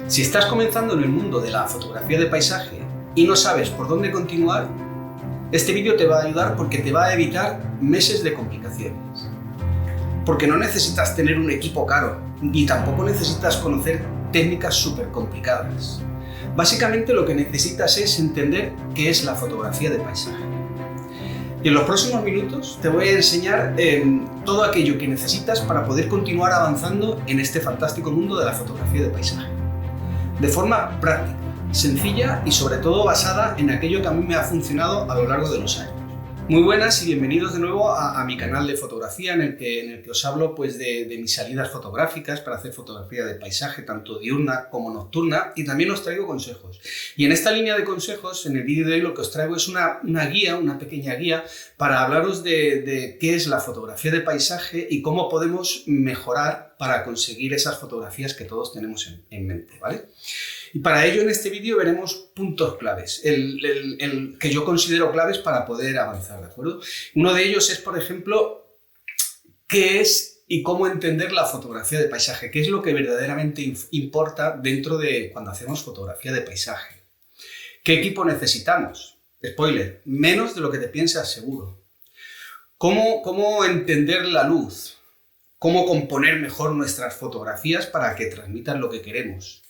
Si estás comenzando en el mundo de la fotografía de paisaje y no sabes por dónde continuar, este vídeo te va a ayudar porque te va a evitar meses de complicaciones. Porque no necesitas tener un equipo caro, ni tampoco necesitas conocer técnicas súper complicadas. Básicamente lo que necesitas es entender qué es la fotografía de paisaje. Y en los próximos minutos te voy a enseñar todo aquello que necesitas para poder continuar avanzando en este fantástico mundo de la fotografía de paisaje. De forma práctica, sencilla y sobre todo basada en aquello que a mí me ha funcionado a lo largo de los años. Muy buenas y bienvenidos de nuevo a mi canal de fotografía en el que os hablo pues, de mis salidas fotográficas para hacer fotografía de paisaje, tanto diurna como nocturna, y también os traigo consejos. Y en esta línea de consejos, en el vídeo de hoy lo que os traigo es una guía, una pequeña guía, para hablaros de qué es la fotografía de paisaje y cómo podemos mejorar para conseguir esas fotografías que todos tenemos en mente, ¿vale? Y para ello en este vídeo veremos puntos claves, que yo considero claves para poder avanzar, ¿de acuerdo? Uno de ellos es, por ejemplo, qué es y cómo entender la fotografía de paisaje, qué es lo que verdaderamente importa dentro de cuando hacemos fotografía de paisaje. ¿Qué equipo necesitamos? Spoiler, menos de lo que te piensas seguro. ¿Cómo entender la luz? ¿Cómo componer mejor nuestras fotografías para que transmitan lo que queremos?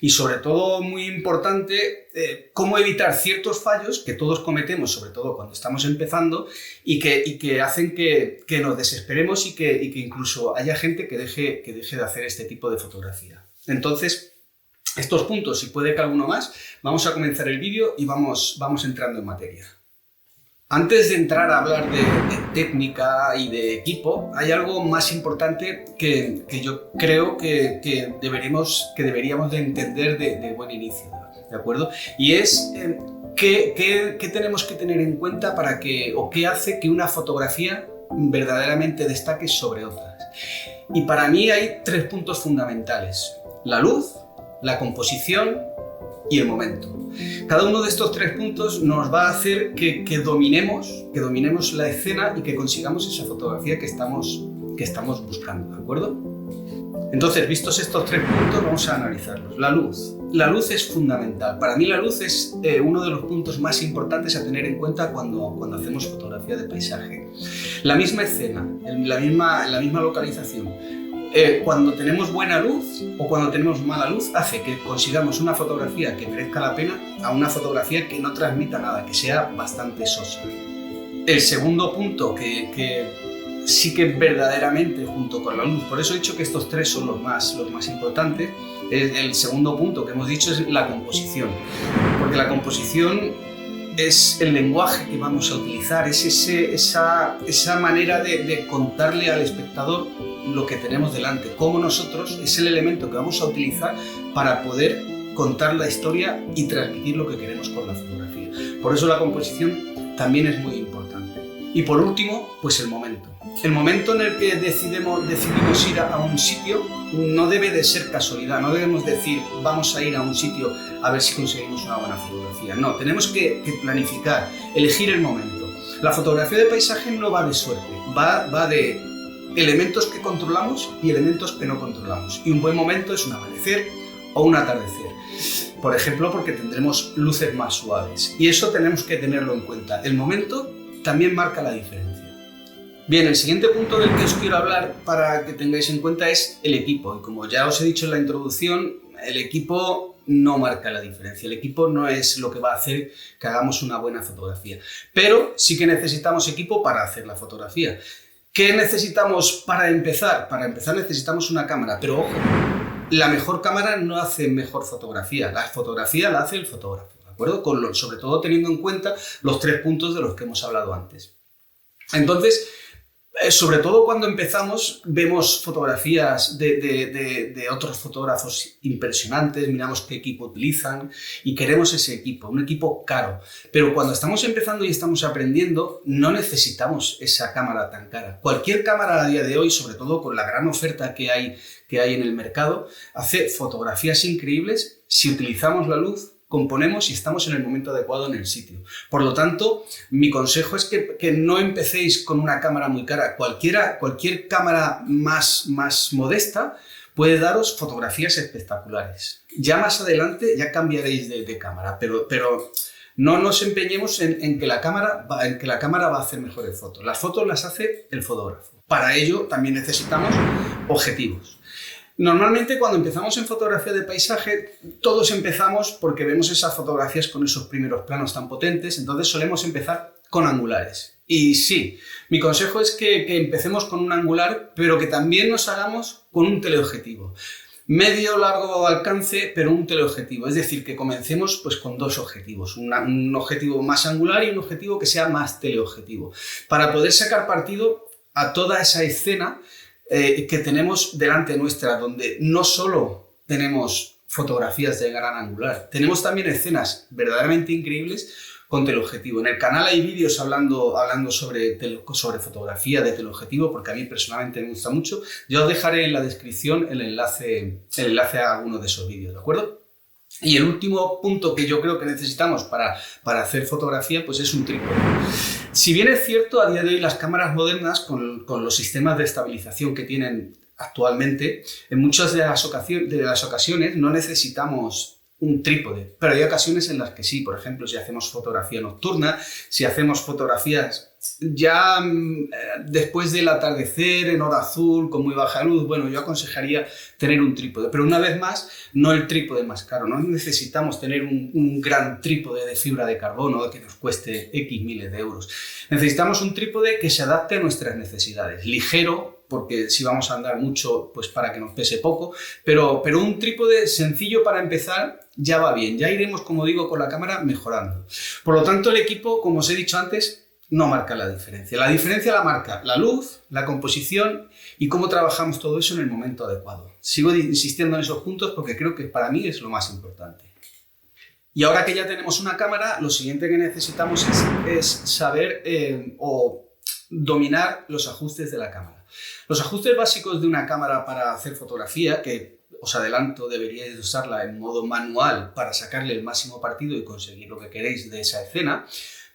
Y sobre todo, muy importante, cómo evitar ciertos fallos que todos cometemos, sobre todo cuando estamos empezando, y que hacen que nos desesperemos y que incluso haya gente que deje de hacer este tipo de fotografía. Entonces, estos puntos, y puede que alguno más, vamos a comenzar el vídeo y vamos entrando en materia. Antes de entrar a hablar de técnica y de equipo, hay algo más importante que yo creo que deberíamos de entender de buen inicio, ¿de acuerdo? Y es qué tenemos que tener en cuenta o qué hace que una fotografía verdaderamente destaque sobre otras. Y para mí hay tres puntos fundamentales: la luz, la composición y el momento. Cada uno de estos tres puntos nos va a hacer que dominemos la escena y que consigamos esa fotografía que estamos buscando, ¿de acuerdo? Entonces, vistos estos tres puntos, vamos a analizarlos. La luz. La luz es fundamental. Para mí la luz es uno de los puntos más importantes a tener en cuenta cuando hacemos fotografía de paisaje. La misma escena, en la misma localización, cuando tenemos buena luz o cuando tenemos mala luz, hace que consigamos una fotografía que merezca la pena a una fotografía que no transmita nada, que sea bastante sosa. El segundo punto que sí que verdaderamente, junto con la luz, por eso he dicho que estos tres son los más importantes, el segundo punto que hemos dicho es la composición, porque la composición es el lenguaje que vamos a utilizar, es esa manera de contarle al espectador lo que tenemos delante, cómo nosotros es el elemento que vamos a utilizar para poder contar la historia y transmitir lo que queremos con la fotografía. Por eso la composición también es muy importante. Y por último, pues el momento. El momento en el que decidimos ir a un sitio no debe de ser casualidad, no debemos decir vamos a ir a un sitio a ver si conseguimos una buena fotografía. No, tenemos que planificar, elegir el momento. La fotografía de paisaje no va de suerte, va de elementos que controlamos y elementos que no controlamos. Y un buen momento es un amanecer o un atardecer. Por ejemplo, porque tendremos luces más suaves. Y eso tenemos que tenerlo en cuenta. El momento también marca la diferencia. Bien, el siguiente punto del que os quiero hablar para que tengáis en cuenta es el equipo. Y como ya os he dicho en la introducción, el equipo no marca la diferencia. El equipo no es lo que va a hacer que hagamos una buena fotografía. Pero sí que necesitamos equipo para hacer la fotografía. ¿Qué necesitamos para empezar? Para empezar necesitamos una cámara, pero ojo, la mejor cámara no hace mejor fotografía, la fotografía la hace el fotógrafo, ¿de acuerdo? Sobre todo teniendo en cuenta los tres puntos de los que hemos hablado antes. Entonces, sobre todo cuando empezamos, vemos fotografías de otros fotógrafos impresionantes, miramos qué equipo utilizan y queremos ese equipo, un equipo caro. Pero cuando estamos empezando y estamos aprendiendo, no necesitamos esa cámara tan cara. Cualquier cámara a día de hoy, sobre todo con la gran oferta que hay en el mercado, hace fotografías increíbles si utilizamos la luz, componemos y estamos en el momento adecuado en el sitio. Por lo tanto, mi consejo es que no empecéis con una cámara muy cara. Cualquier cámara más modesta puede daros fotografías espectaculares. Ya más adelante ya cambiaréis de cámara, pero no nos empeñemos en que la cámara va a hacer mejores fotos. Las fotos las hace el fotógrafo. Para ello también necesitamos objetivos. Normalmente cuando empezamos en fotografía de paisaje, todos empezamos porque vemos esas fotografías con esos primeros planos tan potentes, entonces solemos empezar con angulares. Y sí, mi consejo es que empecemos con un angular, pero que también nos hagamos con un teleobjetivo. Medio, largo alcance, pero un teleobjetivo. Es decir, que comencemos pues, con dos objetivos. Un objetivo más angular y un objetivo que sea más teleobjetivo. Para poder sacar partido a toda esa escena que tenemos delante nuestra, donde no solo tenemos fotografías de gran angular, tenemos también escenas verdaderamente increíbles con teleobjetivo. En el canal hay vídeos hablando sobre fotografía de teleobjetivo, porque a mí personalmente me gusta mucho. Yo os dejaré en la descripción el enlace a alguno de esos vídeos, ¿de acuerdo? Y el último punto que yo creo que necesitamos para hacer fotografía pues es un trípode. Si bien es cierto, a día de hoy las cámaras modernas, con los sistemas de estabilización que tienen actualmente, en muchas de las ocasiones no necesitamos un trípode, pero hay ocasiones en las que sí. Por ejemplo, si hacemos fotografía nocturna, si hacemos fotografías ya después del atardecer, en hora azul, con muy baja luz, bueno, yo aconsejaría tener un trípode, pero una vez más, no el trípode más caro. No necesitamos tener un gran trípode de fibra de carbono que nos cueste X miles de euros. Necesitamos un trípode que se adapte a nuestras necesidades, ligero, porque si vamos a andar mucho, pues para que nos pese poco, pero un trípode sencillo para empezar ya va bien. Ya iremos, como digo, con la cámara mejorando. Por lo tanto, el equipo, como os he dicho antes, no marca la diferencia. La diferencia la marca la luz, la composición y cómo trabajamos todo eso en el momento adecuado. Sigo insistiendo en esos puntos porque creo que para mí es lo más importante. Y ahora que ya tenemos una cámara, lo siguiente que necesitamos es saber o dominar los ajustes de la cámara. Los ajustes básicos de una cámara para hacer fotografía, que os adelanto, deberíais usarla en modo manual para sacarle el máximo partido y conseguir lo que queréis de esa escena,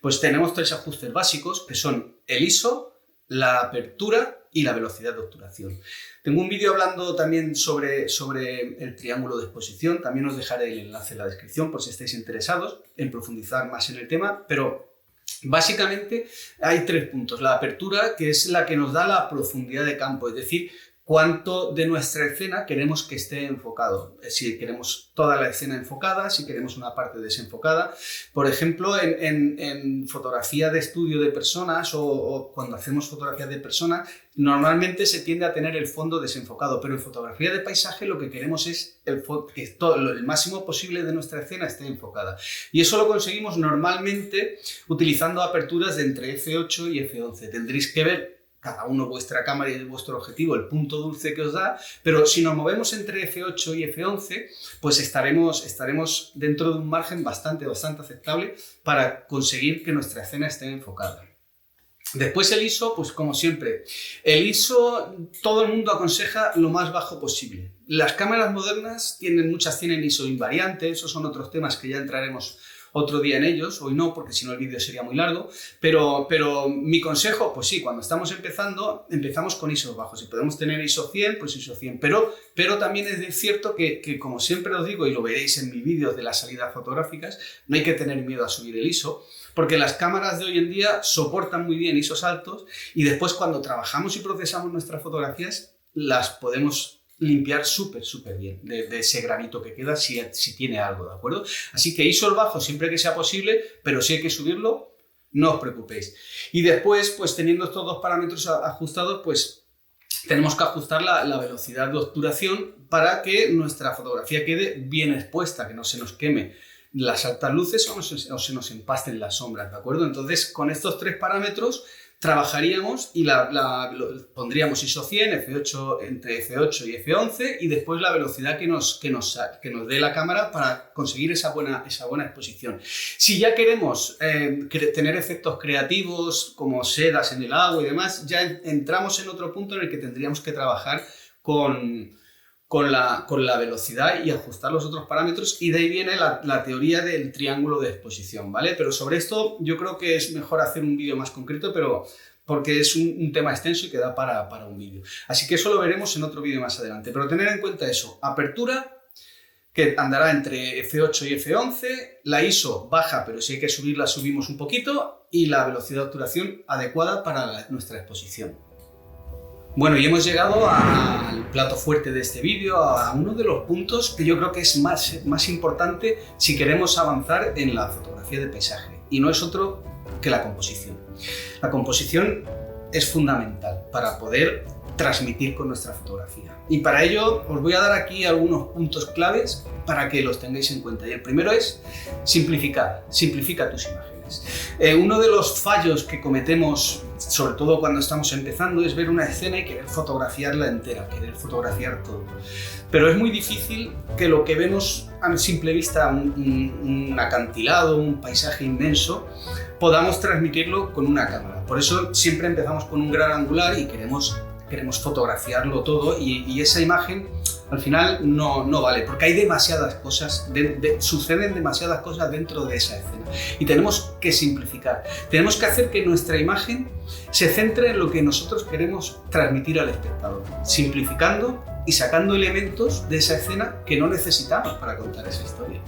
pues tenemos tres ajustes básicos que son el ISO, la apertura y la velocidad de obturación. Tengo un vídeo hablando también sobre el triángulo de exposición, también os dejaré el enlace en la descripción por si estáis interesados en profundizar más en el tema, pero básicamente hay tres puntos. La apertura, que es la que nos da la profundidad de campo, es decir, cuánto de nuestra escena queremos que esté enfocado. Si queremos toda la escena enfocada, si queremos una parte desenfocada. Por ejemplo, en fotografía de estudio de personas o cuando hacemos fotografías de personas, normalmente se tiende a tener el fondo desenfocado, pero en fotografía de paisaje lo que queremos es que el máximo posible de nuestra escena esté enfocada. Y eso lo conseguimos normalmente utilizando aperturas de entre f8 y f11. Tendréis que ver cada uno vuestra cámara y vuestro objetivo, el punto dulce que os da, pero si nos movemos entre F8 y F11, pues estaremos dentro de un margen bastante aceptable para conseguir que nuestra escena esté enfocada. Después el ISO, pues como siempre, el ISO todo el mundo aconseja lo más bajo posible. Las cámaras modernas muchas tienen ISO invariante, esos son otros temas que ya entraremos otro día en ellos, hoy no, porque si no el vídeo sería muy largo, pero mi consejo, pues sí, cuando estamos empezando, empezamos con ISO bajos. Si podemos tener ISO 100, pues ISO 100, pero también es cierto que como siempre os digo, y lo veréis en mis vídeos de las salidas fotográficas, no hay que tener miedo a subir el ISO, porque las cámaras de hoy en día soportan muy bien ISOs altos y después cuando trabajamos y procesamos nuestras fotografías, las podemos limpiar súper bien de ese granito que queda si tiene algo, ¿de acuerdo? Así que ISO bajo siempre que sea posible, pero si hay que subirlo, no os preocupéis. Y después, pues teniendo estos dos parámetros ajustados, pues tenemos que ajustar la velocidad de obturación para que nuestra fotografía quede bien expuesta, que no se nos queme las altas luces o se nos empasten las sombras, ¿de acuerdo? Entonces, con estos tres parámetros trabajaríamos y pondríamos ISO 100, F8, entre F8 y F11 y después la velocidad que nos dé la cámara para conseguir esa buena exposición. Si ya queremos tener efectos creativos como sedas en el agua y demás, ya entramos en otro punto en el que tendríamos que trabajar con la velocidad y ajustar los otros parámetros, y de ahí viene la teoría del triángulo de exposición, ¿vale? Pero sobre esto yo creo que es mejor hacer un vídeo más concreto, pero porque es un tema extenso y que da para un vídeo. Así que eso lo veremos en otro vídeo más adelante. Pero tener en cuenta eso, apertura, que andará entre F8 y F11, la ISO baja, pero si hay que subirla, subimos un poquito, y la velocidad de obturación adecuada para nuestra exposición. Bueno, y hemos llegado al plato fuerte de este vídeo, a uno de los puntos que yo creo que es más importante si queremos avanzar en la fotografía de paisaje, y no es otro que la composición. La composición es fundamental para poder transmitir con nuestra fotografía. Y para ello os voy a dar aquí algunos puntos claves para que los tengáis en cuenta. Y el primero es simplificar. Simplifica tus imágenes. Uno de los fallos que cometemos, sobre todo cuando estamos empezando, es ver una escena y querer fotografiarla entera, querer fotografiar todo. Pero es muy difícil que lo que vemos a simple vista, un acantilado, un paisaje inmenso, podamos transmitirlo con una cámara. Por eso siempre empezamos con un gran angular y queremos fotografiarlo todo, y esa imagen al final no vale, porque hay demasiadas cosas, suceden demasiadas cosas dentro de esa escena, y tenemos que simplificar. Tenemos que hacer que nuestra imagen se centre en lo que nosotros queremos transmitir al espectador, simplificando y sacando elementos de esa escena que no necesitamos para contar esa historia.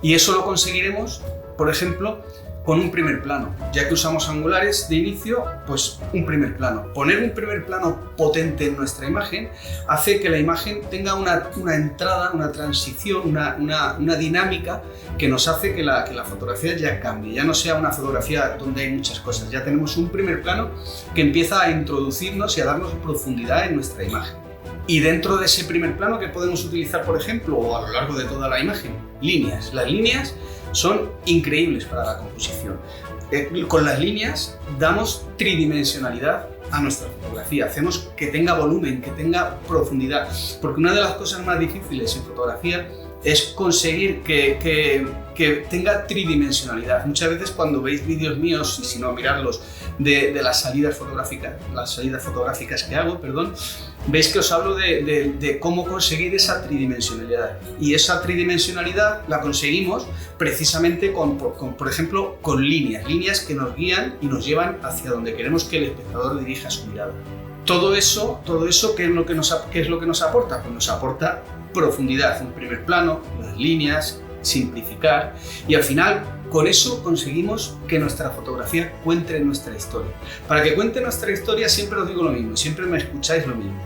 Y eso lo conseguiremos, por ejemplo, con un primer plano. Ya que usamos angulares de inicio, pues un primer plano. Poner un primer plano potente en nuestra imagen hace que la imagen tenga una entrada, una transición, una dinámica que nos hace que la fotografía ya cambie, ya no sea una fotografía donde hay muchas cosas. Ya tenemos un primer plano que empieza a introducirnos y a darnos profundidad en nuestra imagen. Y dentro de ese primer plano, que podemos utilizar, por ejemplo, o a lo largo de toda la imagen, líneas. Las líneas son increíbles para la composición. Con las líneas damos tridimensionalidad a nuestra fotografía, hacemos que tenga volumen, que tenga profundidad, porque una de las cosas más difíciles en fotografía es conseguir que tenga tridimensionalidad. Muchas veces cuando veis vídeos míos, y si no, mirarlos, de las salidas fotográficas que hago, veis que os hablo de cómo conseguir esa tridimensionalidad. Y esa tridimensionalidad la conseguimos precisamente por ejemplo, con líneas que nos guían y nos llevan hacia donde queremos que el espectador dirija su mirada. Todo eso, ¿qué es lo que nos aporta? Pues nos aporta profundidad, un primer plano, las líneas, simplificar, y al final con eso conseguimos que nuestra fotografía cuente nuestra historia. Para que cuente nuestra historia siempre os digo lo mismo, siempre me escucháis lo mismo.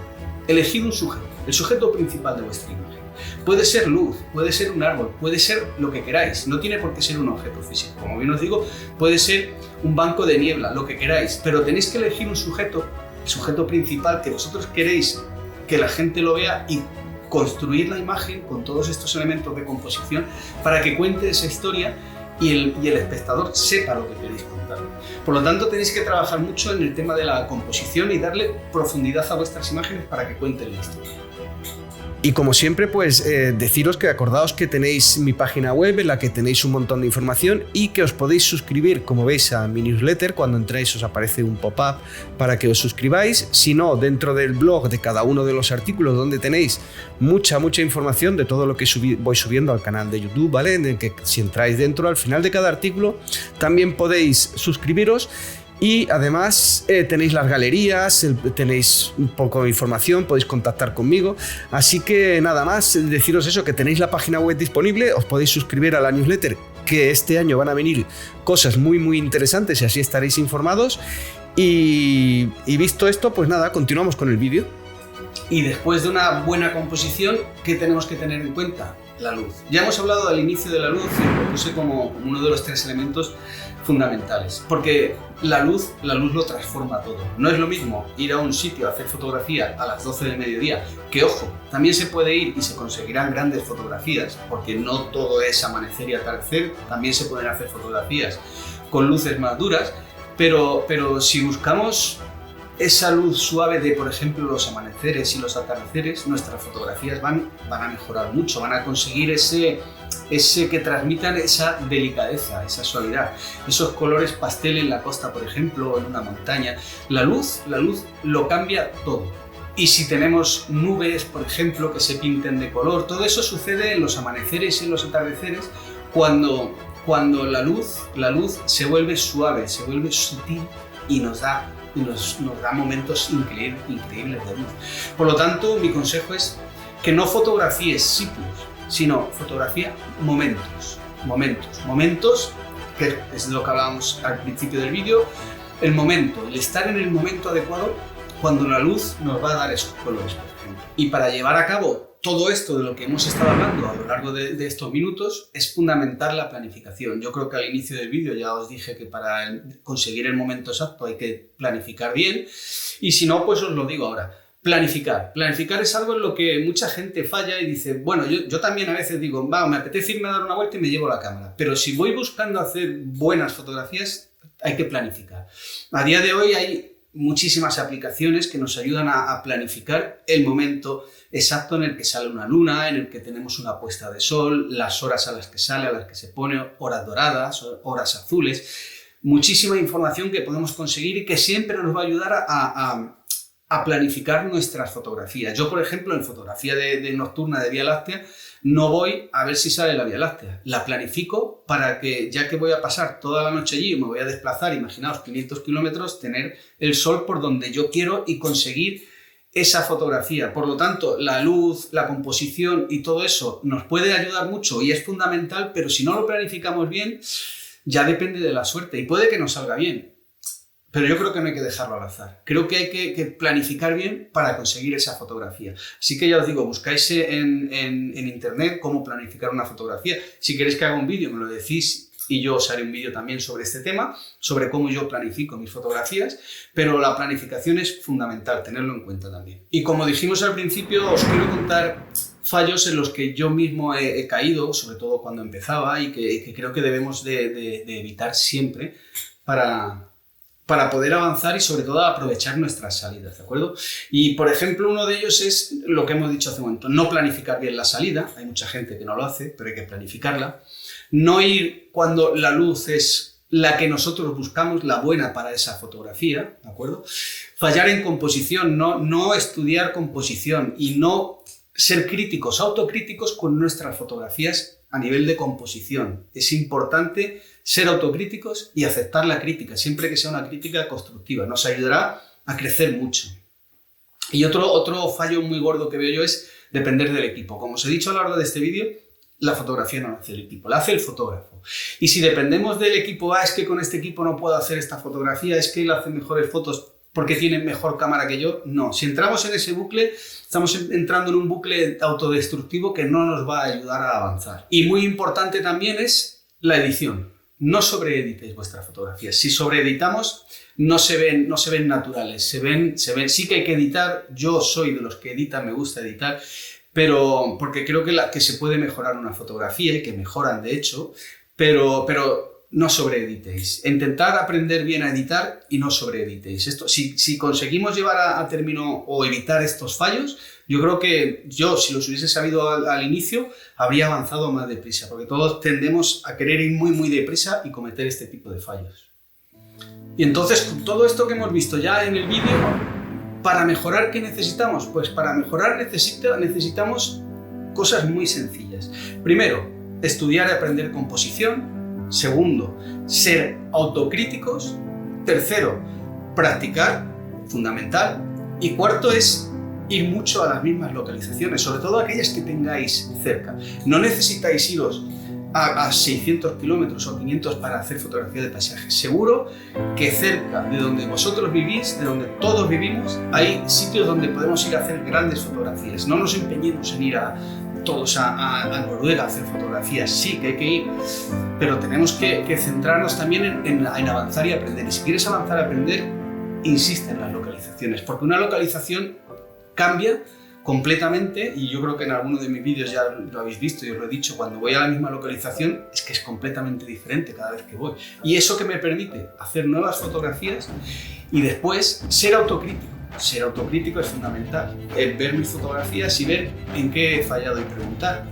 Elegid un sujeto, el sujeto principal de vuestra imagen. Puede ser luz, puede ser un árbol, puede ser lo que queráis, no tiene por qué ser un objeto físico. Como bien os digo, puede ser un banco de niebla, lo que queráis, pero tenéis que elegir un sujeto, el sujeto principal que vosotros queréis que la gente lo vea, y construir la imagen con todos estos elementos de composición para que cuente esa historia y el espectador sepa lo que queréis contar. Por lo tanto, tenéis que trabajar mucho en el tema de la composición y darle profundidad a vuestras imágenes para que cuenten la historia. Y como siempre, pues deciros que acordaos que tenéis mi página web en la que tenéis un montón de información y que os podéis suscribir, como veis, a mi newsletter. Cuando entráis os aparece un pop-up para que os suscribáis. Si no, dentro del blog de cada uno de los artículos, donde tenéis mucha información de todo lo que voy subiendo al canal de YouTube, ¿vale? En el que si entráis dentro, al final de cada artículo, también podéis suscribiros. Y además tenéis las galerías, tenéis un poco de información, podéis contactar conmigo. Así que nada más, deciros eso, que tenéis la página web disponible, os podéis suscribir a la newsletter, que este año van a venir cosas muy interesantes y así estaréis informados. Y visto esto, pues nada, continuamos con el vídeo. Y después de una buena composición, ¿qué tenemos que tener en cuenta? La luz. Ya hemos hablado al inicio de la luz y lo puse como uno de los 3 elementos fundamentales, porque la luz lo transforma todo. No es lo mismo ir a un sitio a hacer fotografía a las 12 del mediodía, que ojo, también se puede ir y se conseguirán grandes fotografías, porque no todo es amanecer y atardecer, también se pueden hacer fotografías con luces más duras, pero si buscamos esa luz suave de, por ejemplo, los amaneceres y los atardeceres, nuestras fotografías van a mejorar mucho, van a conseguir ese que transmitan esa delicadeza, esa suavidad, esos colores pastel en la costa, por ejemplo, o en una montaña. La luz lo cambia todo. Y si tenemos nubes, por ejemplo, que se pinten de color, todo eso sucede en los amaneceres y en los atardeceres cuando la luz se vuelve suave, se vuelve sutil y nos da y nos da momentos increíbles de luz. Por lo tanto, mi consejo es que no fotografíes sitios, sino fotografía momentos, que es de lo que hablábamos al principio del vídeo, el momento, el estar en el momento adecuado cuando la luz nos va a dar esos colores, por ejemplo. Y para llevar a cabo todo esto de lo que hemos estado hablando a lo largo de estos minutos, es fundamental la planificación. Yo creo que al inicio del vídeo ya os dije que para conseguir el momento exacto hay que planificar bien, y si no, pues os lo digo ahora. Planificar es algo en lo que mucha gente falla y dice, bueno, yo también a veces digo, me apetece irme a dar una vuelta y me llevo la cámara, pero si voy buscando hacer buenas fotografías, hay que planificar. A día de hoy hay muchísimas aplicaciones que nos ayudan a planificar el momento exacto en el que sale una luna, en el que tenemos una puesta de sol, las horas a las que sale, a las que se pone, horas doradas, horas azules, muchísima información que podemos conseguir y que siempre nos va a ayudar a planificar nuestras fotografías. Yo, por ejemplo, en fotografía de nocturna de Vía Láctea, no voy a ver si sale la Vía Láctea. La planifico para que, ya que voy a pasar toda la noche allí y me voy a desplazar, imaginaos, 500 kilómetros, tener el sol por donde yo quiero y conseguir esa fotografía. Por lo tanto, la luz, la composición y todo eso nos puede ayudar mucho y es fundamental, pero si no lo planificamos bien, ya depende de la suerte y puede que nos salga bien. Pero yo creo que no hay que dejarlo al azar. Creo que hay que planificar bien para conseguir esa fotografía. Así que ya os digo, buscáis en internet cómo planificar una fotografía. Si queréis que haga un vídeo, me lo decís y yo os haré un vídeo también sobre este tema, sobre cómo yo planifico mis fotografías, pero la planificación es fundamental, tenerlo en cuenta también. Y como dijimos al principio, os quiero contar fallos en los que yo mismo he caído, sobre todo cuando empezaba, y que creo que debemos de evitar siempre para poder avanzar y sobre todo aprovechar nuestras salidas, ¿de acuerdo? Y por ejemplo, uno de ellos es lo que hemos dicho hace un momento, no planificar bien la salida. Hay mucha gente que no lo hace, pero hay que planificarla. No ir cuando la luz es la que nosotros buscamos, la buena para esa fotografía, ¿de acuerdo? Fallar en composición, no estudiar composición y no ser críticos, autocríticos con nuestras fotografías a nivel de composición. Es importante ser autocríticos y aceptar la crítica, siempre que sea una crítica constructiva. Nos ayudará a crecer mucho. Y otro fallo muy gordo que veo yo es depender del equipo. Como os he dicho a lo largo de este vídeo, la fotografía no la hace el equipo, la hace el fotógrafo. Y si dependemos del equipo, es que con este equipo no puedo hacer esta fotografía, es que él hace mejores fotos porque tiene mejor cámara que yo. No, si entramos en ese bucle, estamos entrando en un bucle autodestructivo que no nos va a ayudar a avanzar. Y muy importante también es la edición. No sobreeditéis vuestras fotografías. Si sobreeditamos, no se ven naturales, se ven, sí que hay que editar. Yo soy de los que editan, me gusta editar, pero porque creo que se puede mejorar una fotografía y que mejoran de hecho, pero no sobreeditéis. Intentad aprender bien a editar y no sobreeditéis. Esto, si conseguimos llevar a término o evitar estos fallos, yo creo que si los hubiese sabido al inicio, habría avanzado más deprisa, porque todos tendemos a querer ir muy deprisa y cometer este tipo de fallos. Y entonces, con todo esto que hemos visto ya en el vídeo, para mejorar, ¿qué necesitamos? Pues para mejorar necesitamos cosas muy sencillas. Primero, estudiar y aprender composición. Segundo, ser autocríticos. Tercero, practicar, fundamental. Y cuarto es ir mucho a las mismas localizaciones, sobre todo aquellas que tengáis cerca. No necesitáis iros a 600 kilómetros o 500 para hacer fotografía de paisaje. Seguro que cerca de donde vosotros vivís, de donde todos vivimos, hay sitios donde podemos ir a hacer grandes fotografías. No nos empeñemos en ir todos a Noruega a hacer fotografías. Sí que hay que ir, pero tenemos que centrarnos también en avanzar y aprender. Y si quieres avanzar y aprender, insiste en las localizaciones, porque una localización cambia completamente, y yo creo que en alguno de mis vídeos ya lo habéis visto y os lo he dicho, cuando voy a la misma localización es que es completamente diferente cada vez que voy. Y eso que me permite hacer nuevas fotografías y después ser autocrítico. Ser autocrítico es fundamental, ver mis fotografías y ver en qué he fallado y preguntar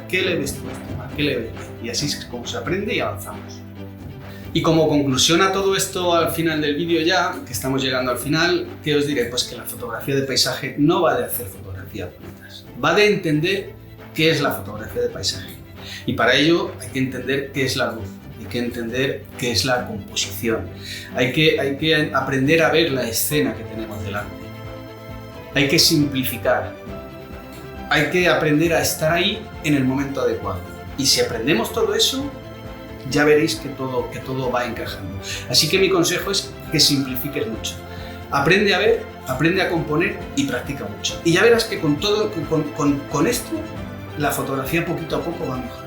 qué le ves tú a este mal, qué le ves, y así es como se aprende y avanzamos. Y como conclusión a todo esto al final del vídeo ya, que estamos llegando al final, ¿qué os diré? Pues que la fotografía de paisaje no va de hacer fotografías bonitas, va de entender qué es la fotografía de paisaje. Y para ello hay que entender qué es la luz. hay que entender qué es la composición, hay que aprender a ver la escena que tenemos delante, hay que simplificar, hay que aprender a estar ahí en el momento adecuado. Y si aprendemos todo eso, ya veréis que todo va encajando. Así que mi consejo es que simplifiques mucho. Aprende a ver, aprende a componer y practica mucho. Y ya verás que con esto, la fotografía poquito a poco va mejorando.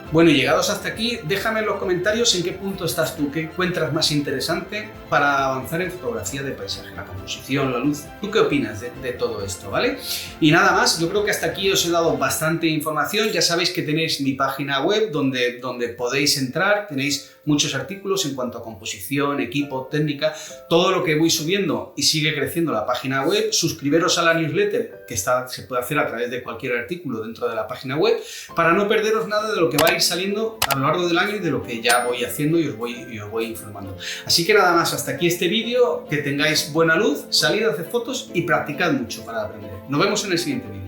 Bueno, y llegados hasta aquí, déjame en los comentarios en qué punto estás tú, qué encuentras más interesante para avanzar en fotografía de paisaje, la composición, la luz. ¿Tú qué opinas de todo esto, vale? Y nada más, yo creo que hasta aquí os he dado bastante información. Ya sabéis que tenéis mi página web donde podéis entrar, tenéis muchos artículos en cuanto a composición, equipo, técnica, todo lo que voy subiendo y sigue creciendo la página web. Suscribiros a la newsletter, que se puede hacer a través de cualquier artículo dentro de la página web, para no perderos nada de lo que va a ir saliendo a lo largo del año y de lo que ya voy haciendo y os voy informando. Así que nada más, hasta aquí este vídeo, que tengáis buena luz, salid a hacer fotos y practicad mucho para aprender. Nos vemos en el siguiente vídeo.